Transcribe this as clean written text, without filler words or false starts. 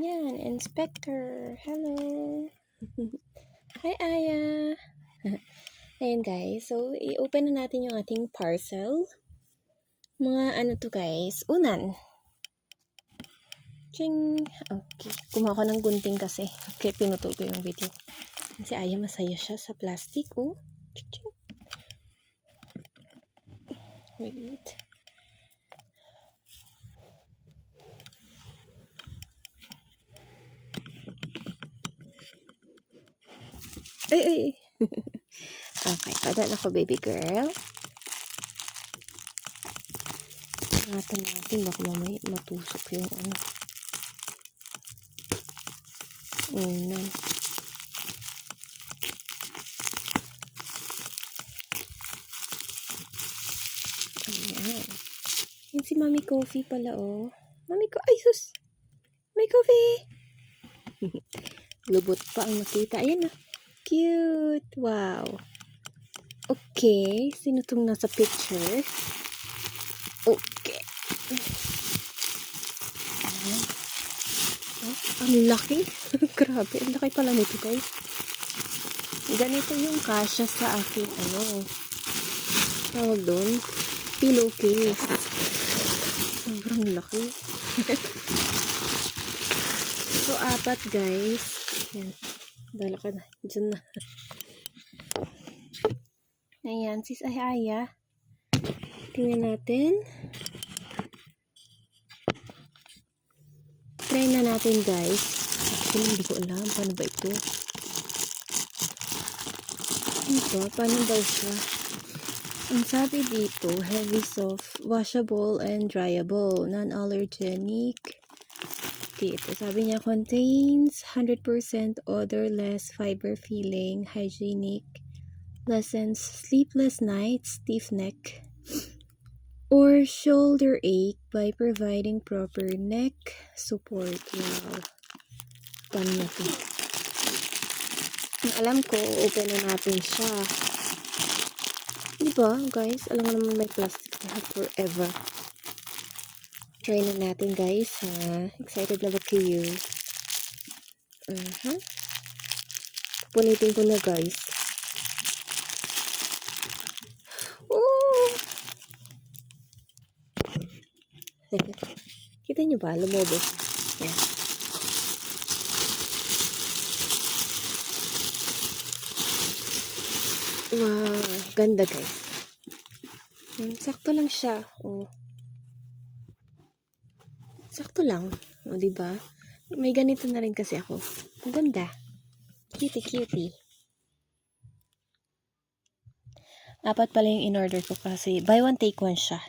Yan, inspector. Hello. Hi, Aya. Ayan, guys. So, i-open na natin yung ating parcel. Mga ano to, guys. Unan. Ching. Okay. Kumuha ko ng gunting kasi. Kaya pinutol ko yung video. Si Aya, masaya siya sa plastic. Oh. Ching. Wait. Ay. Okay. Padala ko, baby girl. Ingatan natin. Baka mamaya matusok yung ano. Unan. Ayan. Yan si Mami Coffee pala, oh. Mami ko, ay sus! Mami Coffee! Lubot pa ang nakita. Ayan na. Cute! Wow! Okay. Sino itong nasa picture? Okay. Ayan. Oh, ang laki. Grabe. Ang laki pala nito, guys. Ganito yung kasya sa aking, tawag doon, pillowcase. Sobrang laki. So, 4, guys. Yan. Dala ka na. Diyan na. Ayan. Sis Aya. Tingnan natin. Try na natin, guys. Actually, hindi ko alam. Paano ba ito? Paano ba siya? Ang sabi dito, heavy, soft, washable, and dryable. Non-allergenic. Okay, ito sabi niya, contains 100% odorless, fiber-filling, hygienic, lessens sleepless nights, stiff neck, or shoulder ache by providing proper neck support. Wow. Paano na ito? Alam ko, open na natin siya. Diba, guys? Alam mo naman may plastic na forever. Try na natin, guys, ha? Excited na ba kayo? Punitin ko na, guys. Oh! Kita nyo ba? Lumobos. Yan. Wow. Ganda, guys. Sakto lang siya. Oh. Sakto lang. O, diba? May ganito na rin kasi ako. Ang ganda. Cutie. 4 pala yung in-order ko kasi buy one take one siya.